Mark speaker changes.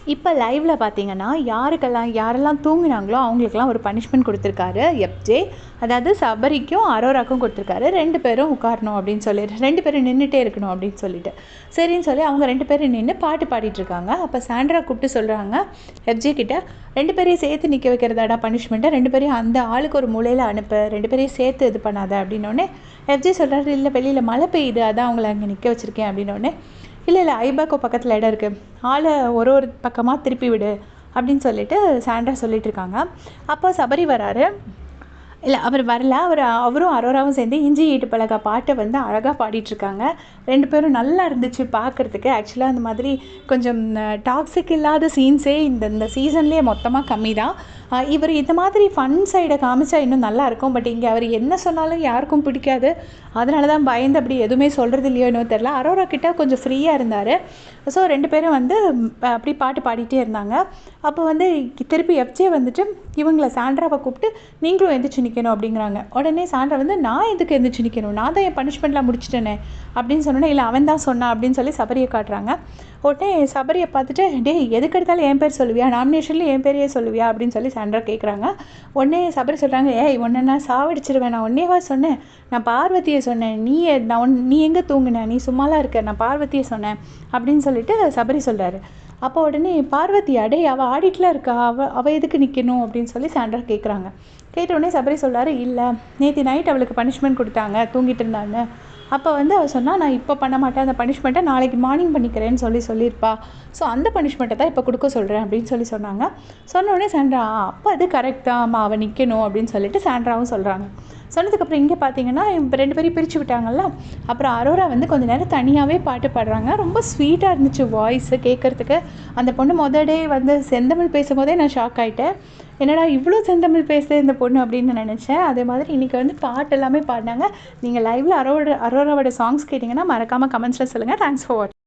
Speaker 1: இப்போ லைவ்ல பார்த்தீங்கன்னா, யாரெல்லாம் தூங்குனாங்களோ அவங்களுக்கெல்லாம் ஒரு பனிஷ்மென்ட் குடுத்துருக்காரு எஃப்ஜே. அதாவது சபரிக்கும், அரோராக்கும் குடுத்துருக்காரு. 2 பேரும் உட்காரணும் அப்படின்னு சொல்லிட்டு 2 பேரும் நின்னுட்டே இருக்கணும் அப்படின்னு சொல்லிட்டு. சரின்னு சொல்லி அவங்க 2 பேரும் நின்னு பாட்டு பாடிட்டுருக்காங்க. அப்போ சாண்ட்ரா கூப்பிட்டு சொல்றாங்க எஃப்ஜே கிட்ட, "2 பேரையும் சேர்த்து நிக்க வைக்கிறதாடா பனிஷ்மெண்ட்டு. 2 பேரையும் அந்த ஆளுக்கு ஒரு மூலையில அனுப்பு. 2 பேரையும் சேர்த்து இது பண்ணாத" அப்படின்னோனே, எஃப்ஜே சொல்றாரு, "இல்ல வெளியில மழை பெய்யுது. அதான் அவங்கள அங்க நிக்க வச்சிருக்கேன்" அப்படின்னோனே, "இல்ல ஐபேக்கோ பக்கத்துல இடம் இருக்கு. ஆள ஒரு பக்கமா திருப்பி விடு" அப்படின்னு சொல்லிட்டு சாண்ட்ரா சொல்லிட்டு இருக்காங்க. அப்போ சபரி வராரு. இல்ல அவர் வரல. அவரும் அரோராவும் சேர்ந்து "இஞ்சி ஈட்டு பலகா" பாட்ட வந்து அழகா பாடிட்டுருக்காங்க. 2 பேரும் நல்லா இருந்துச்சு பார்க்கறதுக்கு. ஆக்சுவலா அந்த மாதிரி கொஞ்சம் டாக்ஸிக் இல்லாத சீன்ஸே இந்த இந்த சீசன்லேயே மொத்தமா கம்மி தான். இவர் இந்த மாதிரி ஃபன் சைட காமிச்சா இன்னும் நல்லாயிருக்கும். பட் இங்கே அவர் என்ன சொன்னாலும் யாருக்கும் பிடிக்காது. அதனால தான் பயந்து அப்படி எதுவுமே சொல்கிறது இல்லையோ என்னவோ தெரில. அரோரா கிட்ட கொஞ்சம் ஃப்ரீயாக இருந்தார். ஸோ 2 பேரும் வந்து அப்படி பாட்டு பாடிட்டே இருந்தாங்க. அப்போ வந்து திருப்பி எஃப்ஜே வந்துட்டு இவங்கள சாண்ட்ராவை கூப்பிட்டு, "நீங்களும் எந்திரிச்சு நிற்கணும்" அப்படிங்கிறாங்க. உடனே சாண்ட்ரா வந்து, "நான் எதுக்கு எந்திரிச்சு நிற்கணும்? நான் தான் என் பனிஷ்மெண்ட்லாம் முடிச்சிட்டேனே" அப்படின்னு சொன்னோன்னே, "இல்லை அவன் தான் சொன்னான்" அப்படின்னு சொல்லி சபரியை காட்டுறாங்க. உடனே சபரியை பார்த்துட்டு, "டேய் எதுக்கு எடுத்தாலும் என் பேர் சொல்லுவியா? நாமினேஷன்லேயும் என் பேரையே சொல்லுவியா?" அப்படின்னு சொல்லி சாண்ட்ரா கேட்குறாங்க. உடனே சபரி சொல்கிறாங்க, "ஏய் உன்னை நான் சாவடிச்சிருவேன். நான் உன்னையவா சொன்னேன்? நான் பார்வதியை சொன்னேன். நீ எங்கே தூங்குன? நீ சும்மாலாம் இருக்க. நான் பார்வதியை சொன்னேன்" அப்படின்னு சொல்லிட்டு சபரி சொல்கிறாரு. அப்போ உடனே, "பார்வதியா? டேய் அவள் ஆடிட்டுலாம் இருக்கா. அவள் எதுக்கு நிற்கணும்?" அப்படின்னு சொல்லி சாண்ட்ரா கேட்குறாங்க. கேட்ட உடனே சபரி சொல்கிறாரு, "இல்லை நேற்று நைட் அவளுக்கு பனிஷ்மெண்ட் கொடுத்தாங்க தூங்கிட்டு இருந்தான்னு. அப்போ வந்து அவள் சொன்னா, நான் இப்போ பண்ண மாட்டேன். அந்த பனிஷ்மெண்ட்டை நாளைக்கு மார்னிங் பண்ணிக்கிறேன்னு சொல்லியிருப்பா. ஸோ அந்த பனிஷ்மெண்ட்டை தான் இப்போ கொடுக்க சொல்கிறேன்" அப்படின்னு சொன்னாங்க. சொன்ன உடனே சாண்ட்ரா, "அப்போ அது கரெக்ட் தான். ஆமாம் அவள் நிற்கணும்" அப்படின்னு சொல்லிட்டு சாண்ட்ராவும் சொல்கிறாங்க. சொன்னதுக்கப்புறம் இங்கே பார்த்தீங்கன்னா 2 பேரையும் பிரித்து விட்டாங்கல்ல. அப்புறம் அரோரா வந்து கொஞ்ச நேரம் தனியாகவே பாட்டு பாடுறாங்க. ரொம்ப ஸ்வீட்டாக இருந்துச்சு வாய்ஸு கேட்குறதுக்கு. அந்த பொண்ணு டே வந்து செந்தமிழ் பேசும்போதே நான் ஷாக் ஆகிட்டேன். என்னடா இவ்வளோ செந்தமிழ் பேசுது இந்த பொண்ணு அப்படின்னு நினச்சேன். அதே மாதிரி இன்றைக்கி வந்து பாட்டு எல்லாமே பாடினாங்க. நீங்கள் லைவில் அரோராவோட சாங்ஸ் கேட்டிங்கன்னா மறக்காமல் கமெண்ட்ஸில் சொல்லுங்கள். தேங்க்ஸ் ஃபார் வாட்சிங்.